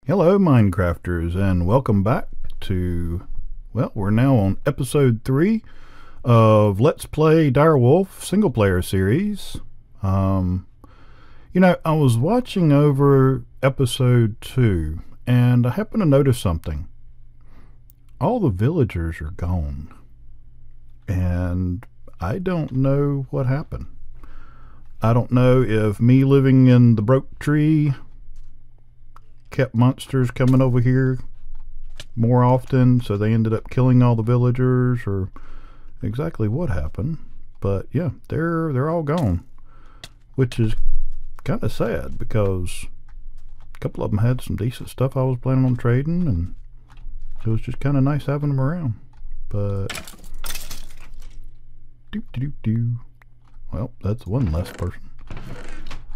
Hello, Minecrafters, and welcome back to, well, we're now on episode 3 of Let's Play Direwolf single player series. I was watching over episode 2, and I happened to notice something. All the villagers are gone, and I don't know what happened. I don't know if me living in the broke tree kept monsters coming over here more often, so they ended up killing all the villagers, or exactly what happened. But yeah, they're all gone, which is kind of sad because a couple of them had some decent stuff I was planning on trading, and it was just kind of nice having them around. But well, that's one less person.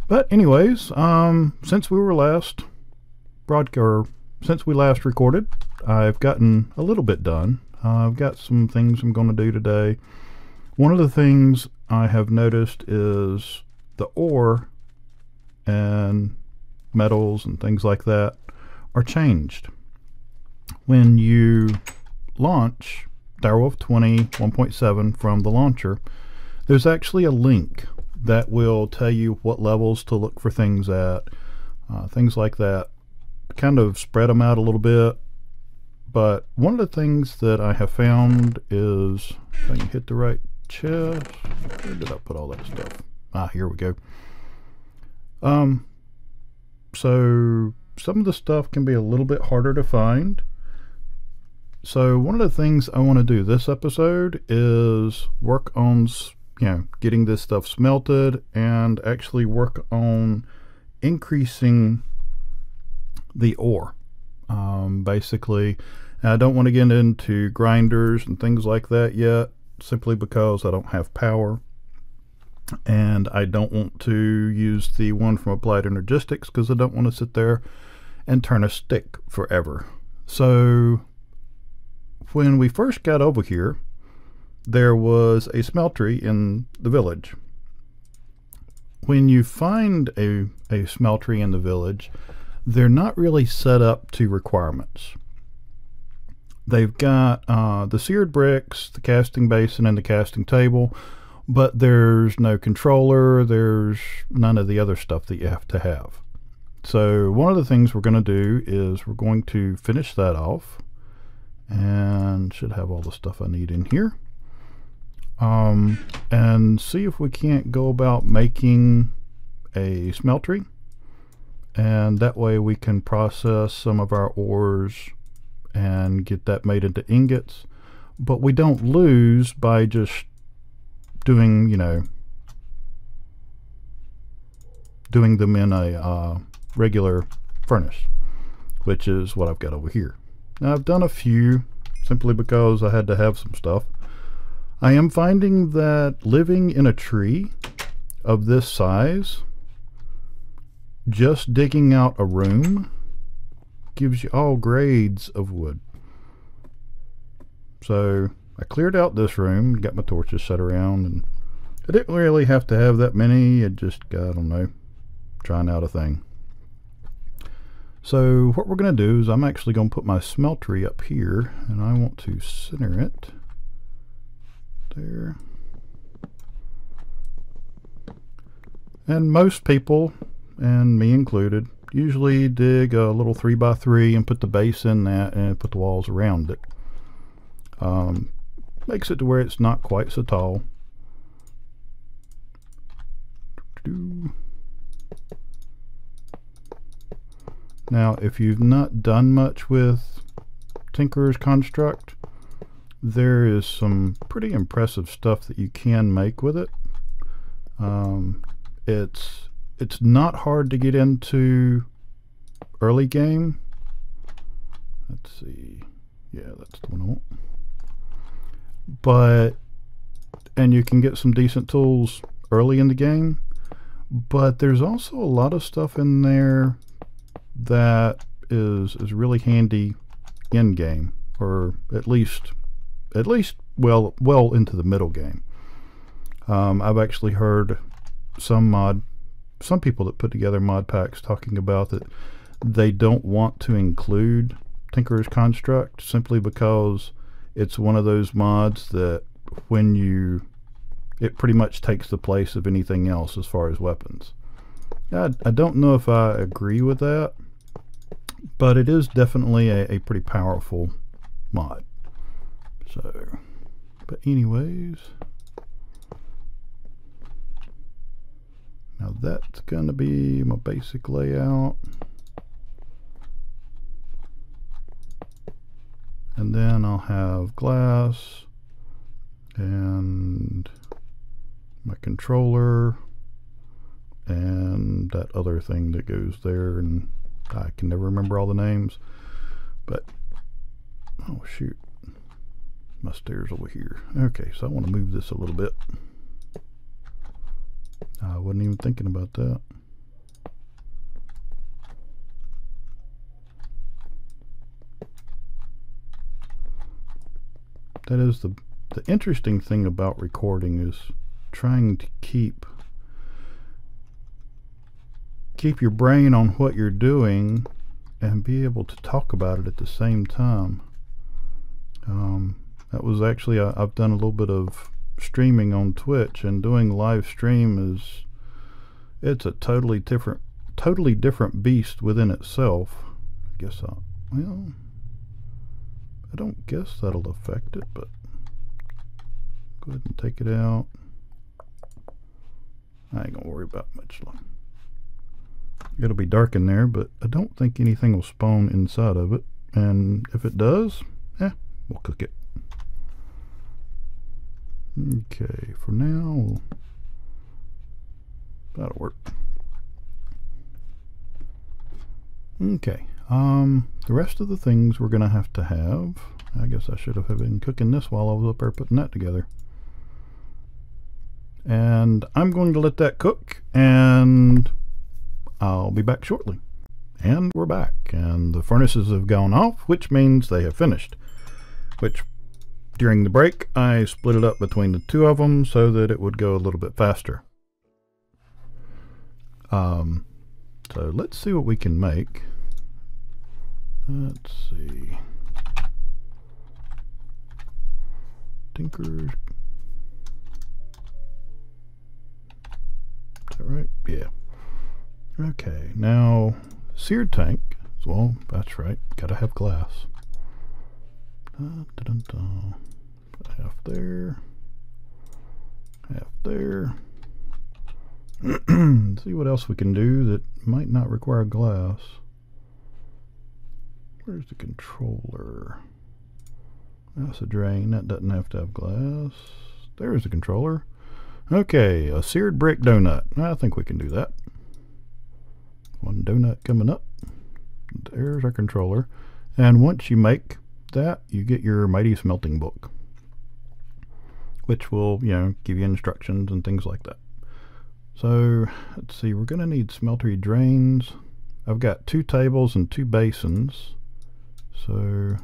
But anyways, since we were last since we last recorded, I've gotten a little bit done. I've got some things I'm going to do today. One of the things I have noticed is the ore and metals and things like that are changed. When you launch Direwolf 20 1.7 from the launcher, there's actually a link that will tell you what levels to look for things at, things like that. Kind of spread them out a little bit. But one of the things that I have found is, if I can hit the right chest, where did I put all that stuff? Here we go. So some of the stuff can be a little bit harder to find. So one of the things I want to do this episode is work on, getting this stuff smelted, and actually work on increasing the ore. Basically, I don't want to get into grinders and things like that yet, simply because I don't have power, and I don't want to use the one from Applied Energistics because I don't want to sit there and turn a stick forever. So when we first got over here, there was a smeltery in the village. When you find a smeltery in the village, they're not really set up to requirements. They've got the seared bricks, the casting basin, and the casting table, but there's no controller, there's none of the other stuff that you have to have. So one of the things we're going to do is we're going to finish that off, and should have all the stuff I need in here, and see if we can't go about making a smeltery. And that way we can process some of our ores and get that made into ingots, but we don't lose by just doing doing them in a regular furnace, which is what I've got over here. Now I've done a few simply because I had to have some stuff. I am finding that living in a tree of this size, just digging out a room gives you all grades of wood. So I cleared out this room, got my torches set around, and I didn't really have to have that many. It just got, I don't know, trying out a thing. So what we're going to do is I'm actually going to put my smeltery up here, and I want to center it there. And most people, and me included, usually dig a little 3x3 and put the base in that and put the walls around it. Makes it to where it's not quite so tall. Now if you've not done much with Tinker's Construct, there is some pretty impressive stuff that you can make with it. It's not hard to get into early game. Let's see. Yeah, that's the one I want. And you can get some decent tools early in the game, but there's also a lot of stuff in there that is really handy in game, or at least well into the middle game. I've actually heard some people that put together mod packs talking about that they don't want to include Tinker's Construct simply because it's one of those mods that when it pretty much takes the place of anything else as far as weapons. I don't know if I agree with that, but it is definitely a pretty powerful mod. So, but anyways, now that's going to be my basic layout. And then I'll have glass and my controller and that other thing that goes there, and I can never remember all the names, but oh shoot, my stairs over here. Okay, so I want to move this a little bit. I wasn't even thinking about that. That is the interesting thing about recording, is trying to keep your brain on what you're doing and be able to talk about it at the same time. That was actually, I've done a little bit of streaming on Twitch, and doing live stream it's a totally different beast within itself. I guess well, I don't guess that'll affect it, but go ahead and take it out. I ain't gonna worry about much longer. It'll be dark in there, but I don't think anything will spawn inside of it, and if it does, we'll cook it. Okay, for now that'll work. Okay, the rest of the things we're gonna have to have, I guess I should have been cooking this while I was up there putting that together. And I'm going to let that cook, and I'll be back shortly. And we're back, and the furnaces have gone off, which means they have finished. Which, during the break, I split it up between the two of them so that it would go a little bit faster. So let's see what we can make. Let's see. Tinker's. Is that right? Yeah. Okay, now seared tank. Well, that's right. Gotta have glass. Put half there. Half there. See what else we can do that might not require glass. Where's the controller? That's a drain. That doesn't have to have glass. There's the controller. Okay, a seared brick donut. I think we can do that. One donut coming up. There's our controller. And once you make that, you get your Mighty Smelting Book, which will, give you instructions and things like that. So let's see, we're going to need smeltery drains. I've got 2 tables and 2 basins. So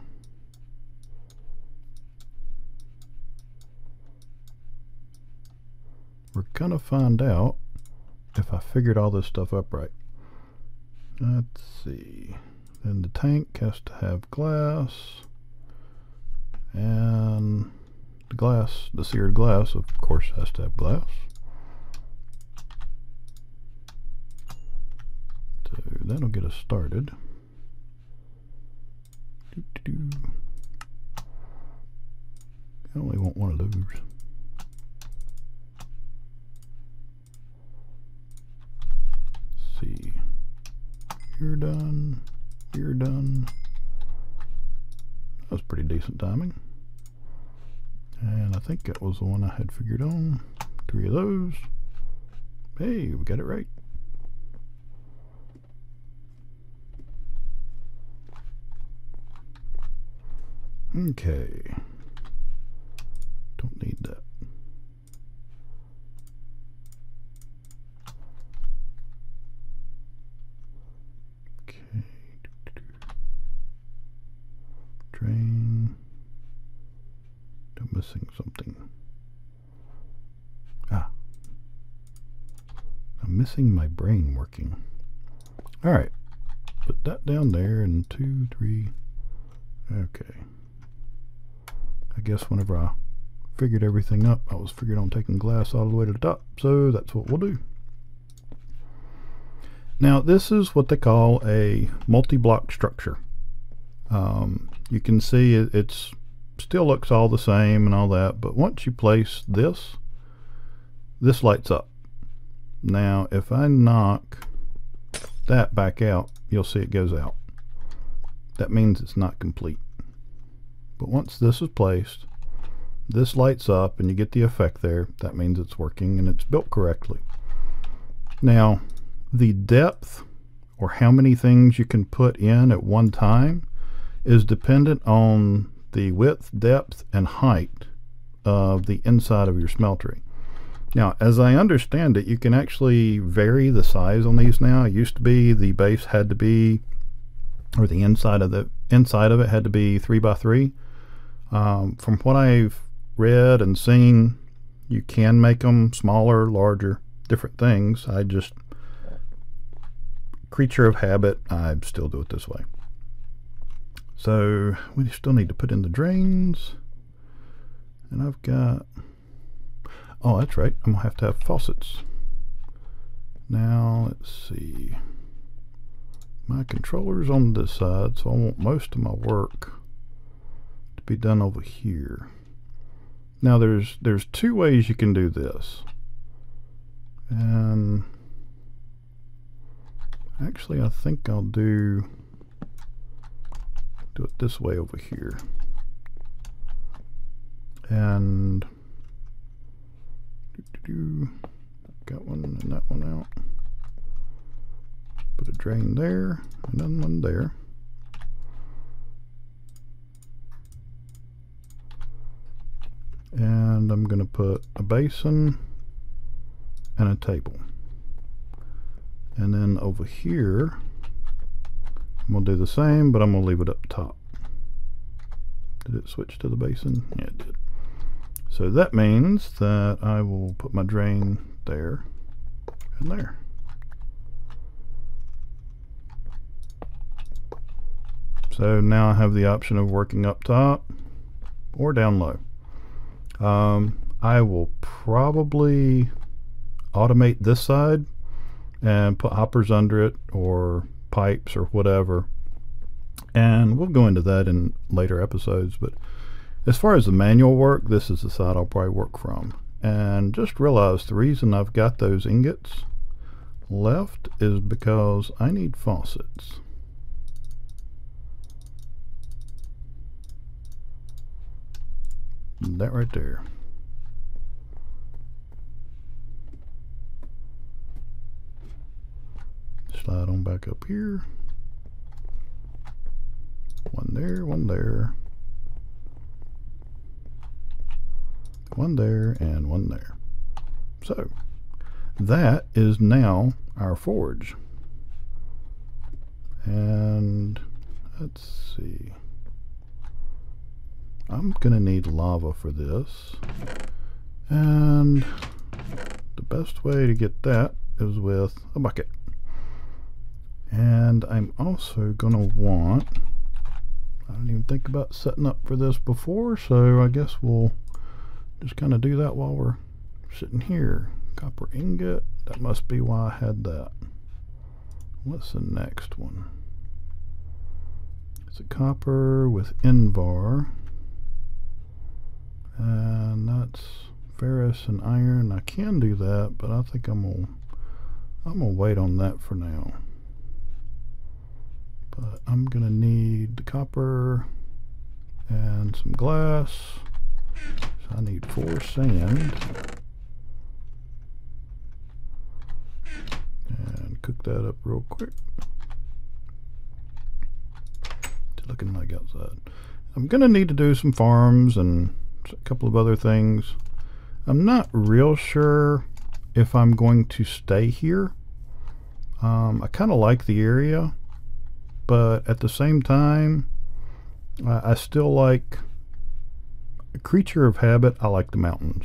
we're going to find out if I figured all this stuff up right. Let's see. Then the tank has to have glass, and the seared glass, of course, has to have glass. So that'll get us started. I only want one of those. Let's see. You're done. You're done. That was pretty decent timing. And I think that was the one I had figured on. 3 of those. Hey, we got it right. Okay. Don't need that. Okay. Drain. I'm missing something. I'm missing my brain working. Alright. Put that down there, and 2, 3. Okay. I guess whenever I figured everything up, I was figured on taking glass all the way to the top, so that's what we'll do. Now this is what they call a multi-block structure. You can see it's still looks all the same and all that, but once you place this lights up. Now if I knock that back out, you'll see it goes out. That means it's not complete. But once this is placed, this lights up and you get the effect there. That means it's working and it's built correctly. Now the depth, or how many things you can put in at one time, is dependent on the width, depth, and height of the inside of your smeltery. Now, as I understand it, you can actually vary the size on these now. It used to be the base had to be, or the inside of it had to be 3 by 3. From what I've read and seen, you can make them smaller, larger, different things. I just, creature of habit, I still do it this way. So we still need to put in the drains, and I've got, oh that's right, I'm gonna have faucets. Now let's see, my controller's on this side, so I want most of my work to be done over here. Now there's 2 ways you can do this, and actually I think I'll do it this way over here, and got one and that one out, put a drain there and then one there, and I'm gonna put a basin and a table, and then over here I'm gonna do the same, but I'm gonna leave it up top. Did it switch to the basin? Yeah, it did. So that means that I will put my drain there and there. So now I have the option of working up top or down low. I will probably automate this side and put hoppers under it, or pipes or whatever, and we'll go into that in later episodes. But as far as the manual work, this is the side I'll probably work from. And just realize the reason I've got those ingots left is because I need faucets. That right there. Slide on back up here. One there, one there, one there, and one there. So that is now our forge. And let's see, I'm gonna need lava for this, and the best way to get that is with a bucket. And I'm also gonna want, I didn't even think about setting up for this before, so I guess we'll just kind of do that while we're sitting here. Copper ingot, that must be why I had that. What's the next one? It's a copper with Invar, and that's ferrous and iron. I can do that, but I think I'm gonna wait on that for now. But I'm gonna need the copper and some glass, so I need 4 sand, and cook that up real quick. It's looking like outside. I'm gonna need to do some farms and a couple of other things. I'm not real sure if I'm going to stay here. I kind of like the area, but at the same time, I still like a creature of habit. I like the mountains.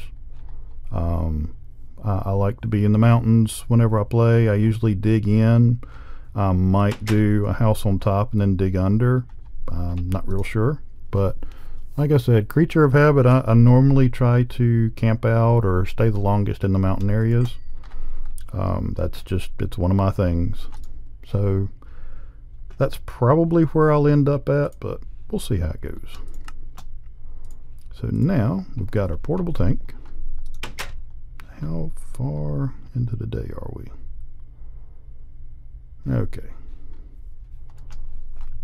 I like to be in the mountains whenever I play. I usually dig in. I might do a house on top and then dig under. I'm not real sure, but like I said, creature of habit, I normally try to camp out or stay the longest in the mountain areas. It's one of my things. So that's probably where I'll end up at, but we'll see how it goes. So now we've got our portable tank. How far into the day are we? Okay.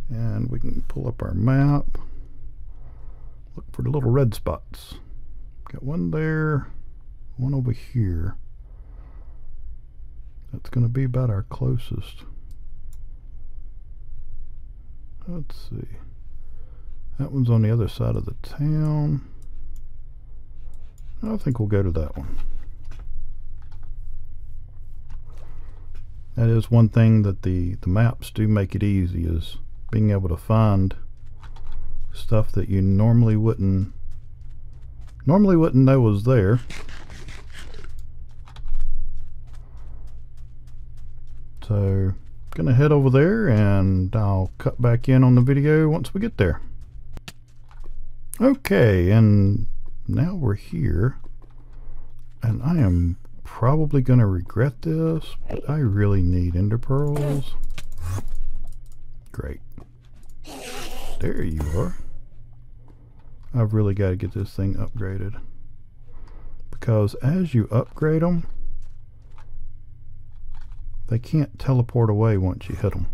And we can pull up our map. Look for the little red spots. Got one there, one over here. That's going to be about our closest. Let's see. That one's on the other side of the town. I think we'll go to that one. That is one thing that the maps do make it easy, is being able to find stuff that you normally wouldn't know was there. So gonna head over there and I'll cut back in on the video once we get there. Okay, and now we're here, and I am probably gonna regret this, but I really need ender pearls. Great. There you are. I've really got to get this thing upgraded, because as you upgrade them, they can't teleport away once you hit them.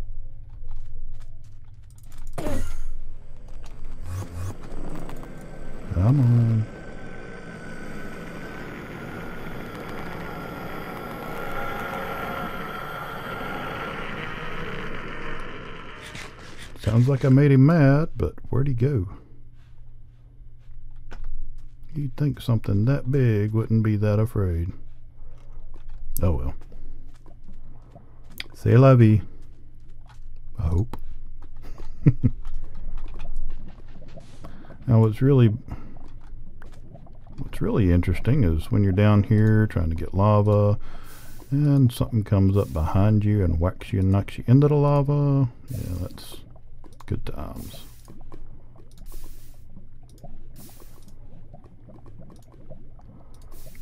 Come on. Sounds like I made him mad, but where'd he go? You'd think something that big wouldn't be that afraid. Oh well. C'est la vie. I hope. Now what's really interesting is when you're down here trying to get lava and something comes up behind you and whacks you and knocks you into the lava. Yeah, that's good times.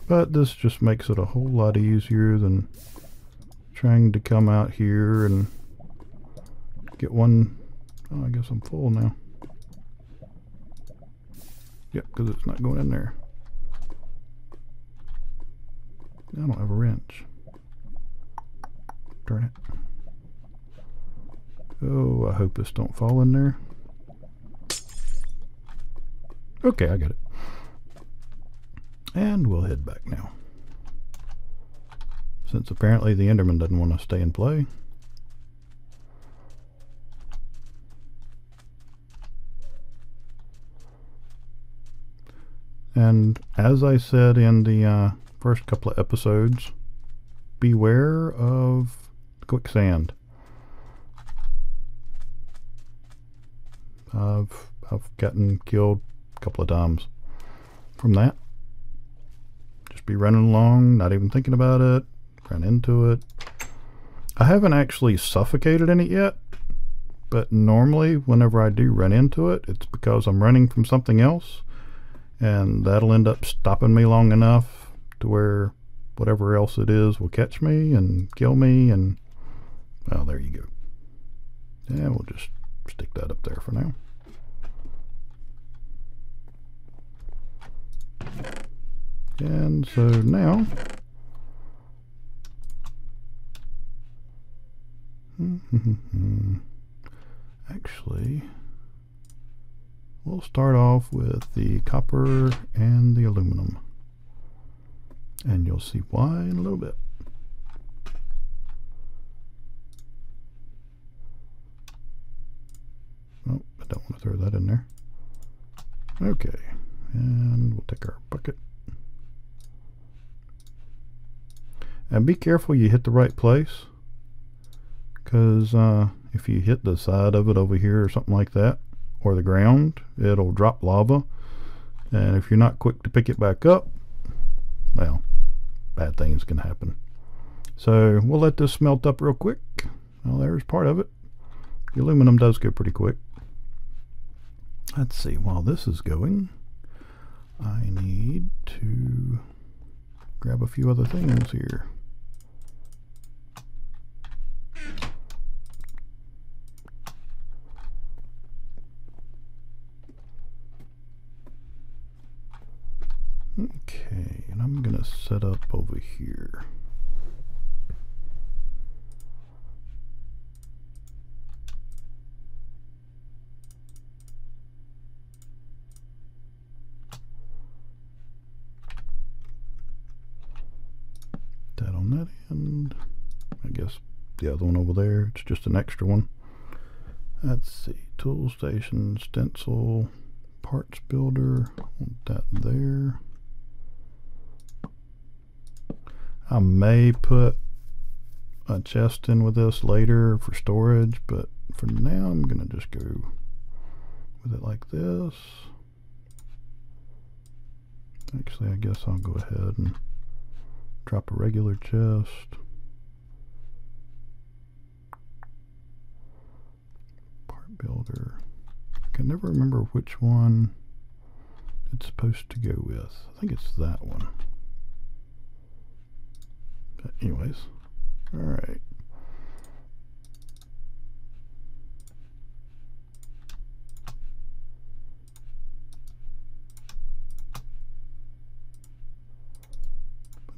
But this just makes it a whole lot easier than trying to come out here and get one. Oh, I guess I'm full now. Yep, because it's not going in there. I don't have a wrench. Darn it. Oh, I hope this don't fall in there. Okay, I got it. And we'll head back now, since apparently the Enderman doesn't want to stay and play. And as I said in the first couple of episodes, beware of quicksand. I've gotten killed a couple of times from that. Just be running along, not even thinking about it, run into it. I haven't actually suffocated in it yet, but normally whenever I do run into it, it's because I'm running from something else, and that'll end up stopping me long enough to where whatever else it is will catch me and kill me, and well, there you go. Yeah, we'll just stick that up there for now. And so now actually we'll start off with the copper and the aluminum, and you'll see why in a little bit. Oh, I don't want to throw that in there. Okay, and we'll take our bucket. And be careful you hit the right place, because if you hit the side of it over here or something like that, or the ground, it'll drop lava, and if you're not quick to pick it back up, well, bad things can happen. So we'll let this smelt up real quick, Well, there's part of it. The aluminum does go pretty quick. Let's see, while this is going, I need to grab a few other things here. Okay, and I'm going to set up over here. That on that end. I guess the other one over there, it's just an extra one. Let's see, tool station, stencil, parts builder, want that there. I may put a chest in with this later for storage, but for now I'm gonna just go with it like this. Actually, I guess I'll go ahead and drop a regular chest. Part builder. I can never remember which one it's supposed to go with. I think it's that one. But anyways, all right.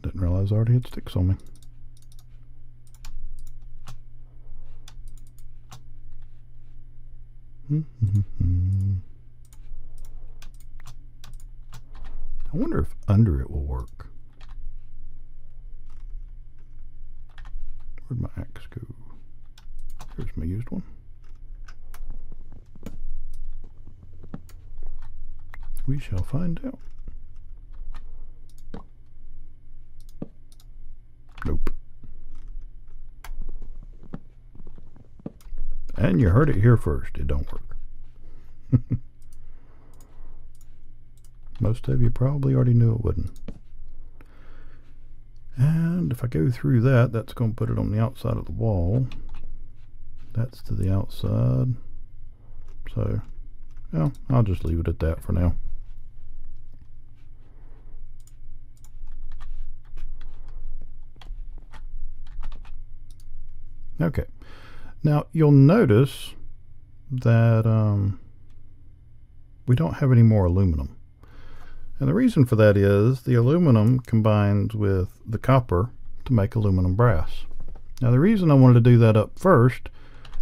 Didn't realize I already had sticks on me. I wonder if under it will work. Where'd my axe go? There's my used one. We shall find out. Nope. And you heard it here first. It don't work. Most of you probably already knew it wouldn't. And if I go through that, that's going to put it on the outside of the wall. That's to the outside. So, yeah, I'll just leave it at that for now. Okay, now you'll notice that we don't have any more aluminum. And the reason for that is the aluminum combines with the copper to make aluminum brass. Now the reason I wanted to do that up first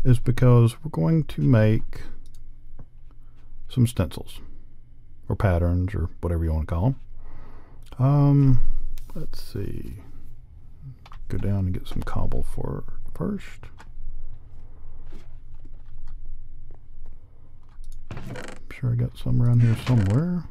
is because we're going to make some stencils or patterns or whatever you want to call them. Let's see. Go down and get some cobble for first. I'm sure I got some around here somewhere.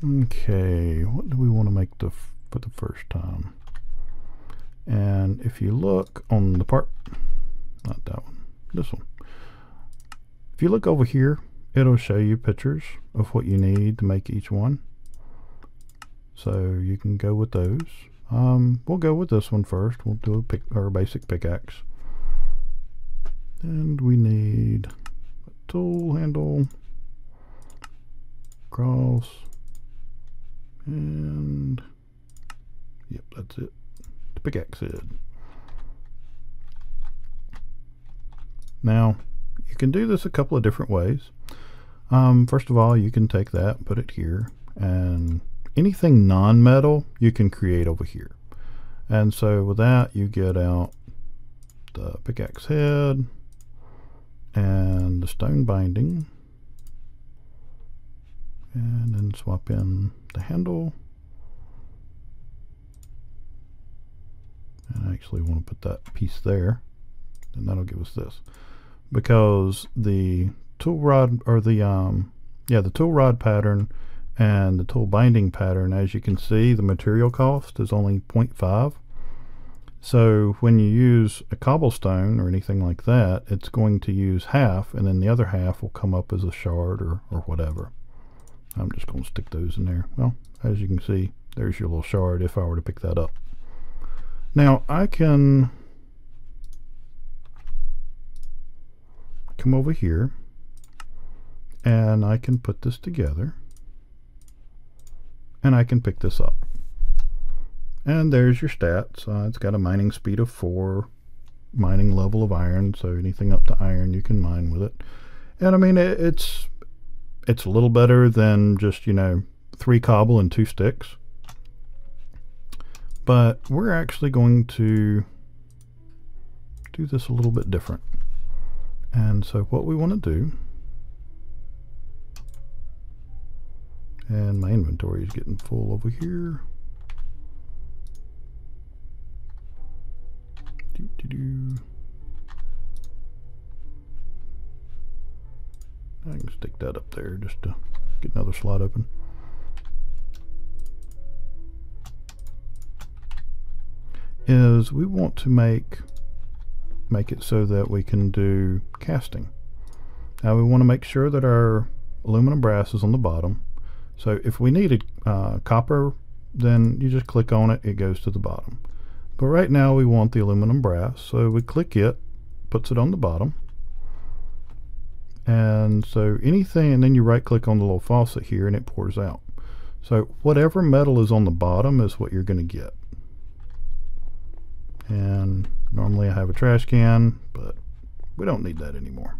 Okay, what do we want to make for the first time? And if you look on the part, not that one, this one. If you look over here, it'll show you pictures of what you need to make each one. So you can go with those. We'll go with this one first. We'll do a basic pickaxe. And we need a tool handle, cross, and yep, that's it. The pickaxe head. Now, you can do this a couple of different ways. First of all, you can take that, put it here, and anything non-metal you can create over here. And so with that, you get out the pickaxe head and the stone binding, and then swap in the handle. And I actually want to put that piece there, and that'll give us this, because the tool rod, or the tool rod pattern and the tool binding pattern, as you can see, the material cost is only 0.5. So when you use a cobblestone or anything like that, it's going to use half, and then the other half will come up as a shard or whatever. I'm just going to stick those in there. Well, as you can see, there's your little shard if I were to pick that up. Now I can come over here and I can put this together and I can pick this up. And there's your stats. It's got a mining speed of 4, mining level of iron, so anything up to iron you can mine with it. And I mean, it's a little better than just, you know, 3 cobble and 2 sticks. But we're actually going to do this a little bit different. And so what we want to do, and my inventory is getting full over here. I can stick that up there just to get another slot open. Is we want to make it so that we can do casting. Now we want to make sure that our aluminum brass is on the bottom. So if we needed copper, then you just click on it, it goes to the bottom. But right now we want the aluminum brass, so we click it, puts it on the bottom. And so anything, and then you right click on the little faucet here and it pours out. So whatever metal is on the bottom is what you're going to get. And normally I have a trash can, but we don't need that anymore.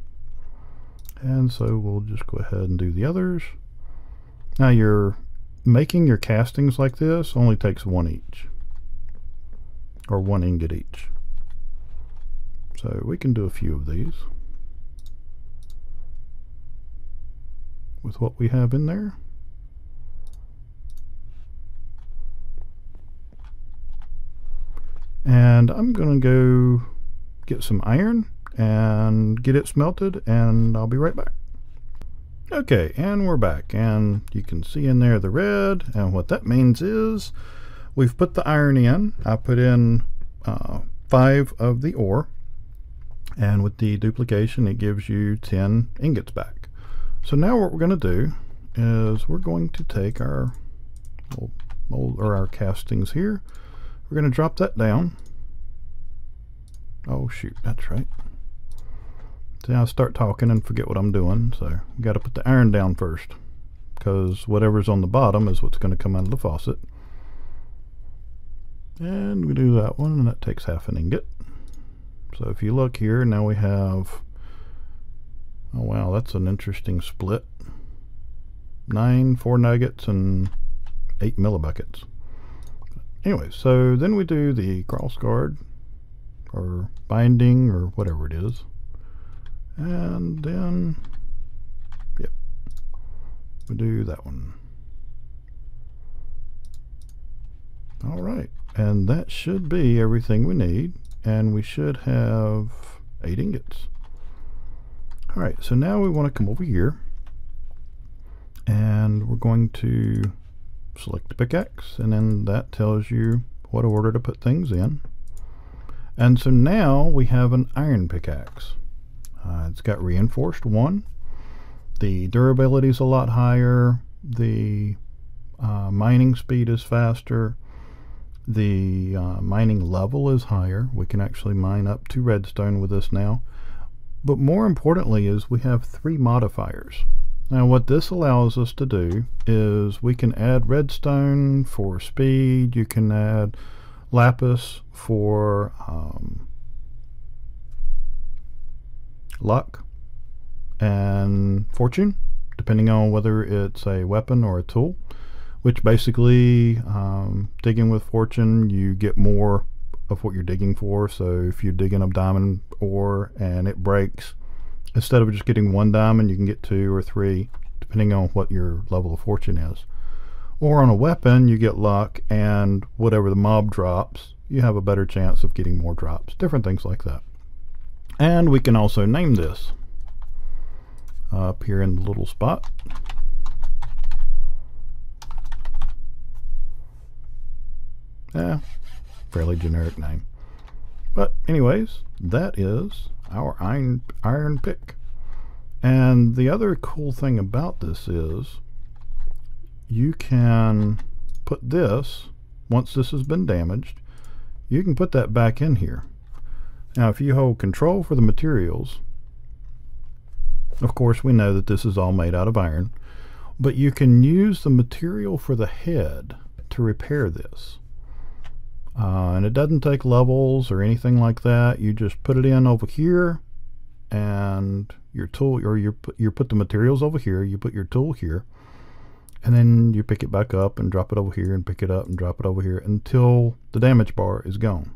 And so we'll just go ahead and do the others. Now you're making your castings like this only takes 1 each, or 1 ingot each. So we can do a few of these with what we have in there. And I'm gonna go get some iron and get it smelted, and I'll be right back. Okay, and we're back, and you can see in there the red, and what that means is we've put the iron in. I put in 5 of the ore, and with the duplication it gives you 10 ingots back. So now what we're going to do is we're going to take our mold, or our castings here. We're going to drop that down. Oh shoot, that's right. See, I start talking and forget what I'm doing, so we got to put the iron down first, because whatever's on the bottom is what's going to come out of the faucet. And we do that one, and that takes half an ingot. So if you look here, now we have, oh wow, that's an interesting split. 9 4 nuggets and 8 millibuckets. Anyway, so then we do the cross guard or binding or whatever it is, and then yep, we do that one. All right, and that should be everything we need, and we should have 8 ingots. All right, so now we want to come over here, and we're going to select the pickaxe, and then that tells you what order to put things in. And so now we have an iron pickaxe. It's got reinforced 1. The durability is a lot higher. The mining speed is faster. The mining level is higher. We can actually mine up to redstone with this now. But more importantly is we have 3 modifiers. Now what this allows us to do is we can add redstone for speed. You can add lapis for luck and fortune, depending on whether it's a weapon or a tool, which basically digging with fortune, you get more of what you're digging for. So if you're digging up diamond ore and it breaks, instead of just getting 1 diamond, you can get 2 or 3, depending on what your level of fortune is. Or on a weapon, you get luck, and whatever the mob drops, you have a better chance of getting more drops. Different things like that. And we can also name this up here in the little spot. Fairly generic name. But anyways, that is our iron pick. And the other cool thing about this is you can put this, once this has been damaged, you can put that back in here. Now if you hold control for the materials, of course we know that this is all made out of iron, but you can use the material for the head to repair this. And it doesn't take levels or anything like that. You just put it in over here, and your tool, or you put the materials over here, you put your tool here, and then you pick it back up and drop it over here and pick it up and drop it over here until the damage bar is gone.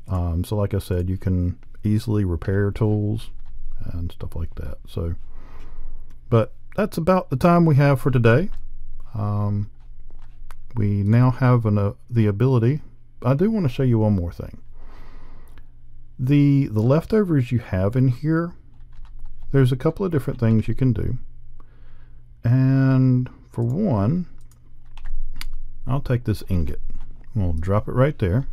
So like I said, you can easily repair tools and stuff like that. So, but that's about the time we have for today. We now have the ability. I do want to show you one more thing. The leftovers you have in here, there's a couple of different things you can do. And for one, I'll take this ingot. We'll drop it right there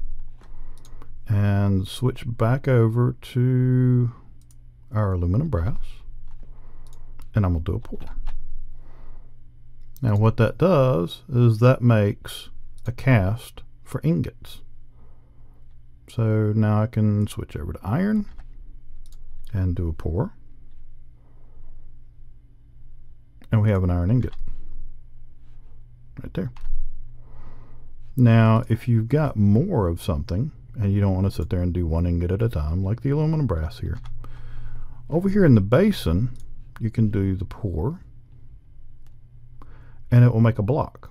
and switch back over to our aluminum brass, and I'm going to do a pour. Now what that does is that makes a cast for ingots. So now I can switch over to iron and do a pour, and we have an iron ingot right there. Now if you've got more of something and you don't want to sit there and do one ingot at a time, like the aluminum brass here, over here in the basin you can do the pour, and it will make a block,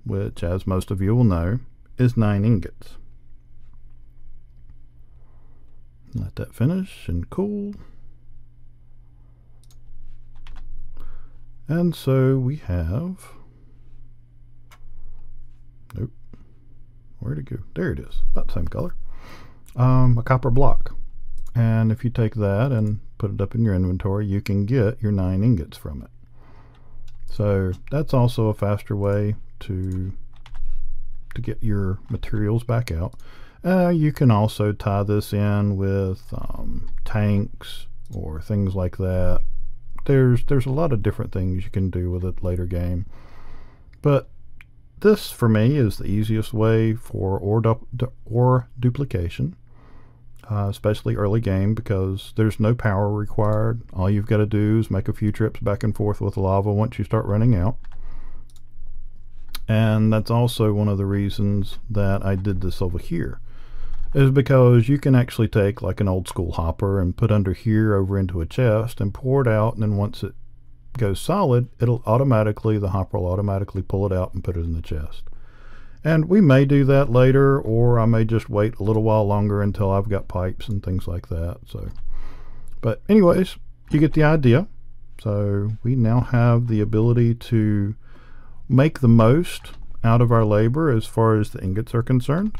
which, as most of you will know, is 9 ingots. Let that finish and cool. And so we have, nope, where'd it go? There it is, about the same color. A copper block. And if you take that and put it up in your inventory, you can get your 9 ingots from it. So that's also a faster way to get your materials back out. You can also tie this in with tanks or things like that. There's a lot of different things you can do with it later game, but this for me is the easiest way for ore duplication, especially early game, because there's no power required. All you've got to do is make a few trips back and forth with lava once you start running out. And that's also one of the reasons that I did this over here, is because you can actually take like an old school hopper and put under here over into a chest and pour it out, and then once it goes solid, the hopper will automatically pull it out and put it in the chest. And we may do that later, or I may just wait a little while longer until I've got pipes and things like that. So, but anyways, you get the idea. So we now have the ability to make the most out of our labor as far as the ingots are concerned.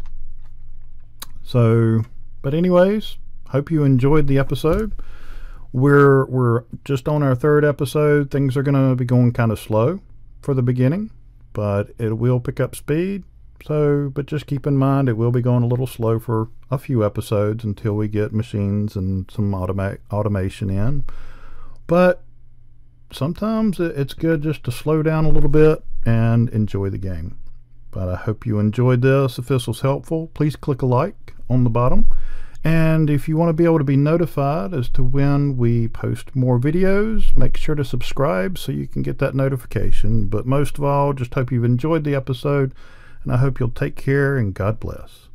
So, but anyways, hope you enjoyed the episode. We're just on our 3rd episode. Things are going to be going kind of slow for the beginning, but it will pick up speed. So, but just keep in mind, it will be going a little slow for a few episodes until we get machines and some automation in. But sometimes it's good just to slow down a little bit and enjoy the game. But I hope you enjoyed this. If this was helpful, please click a like on the bottom. And if you want to be able to be notified as to when we post more videos, make sure to subscribe so you can get that notification. But most of all, just hope you've enjoyed the episode, and I hope you'll take care and God bless.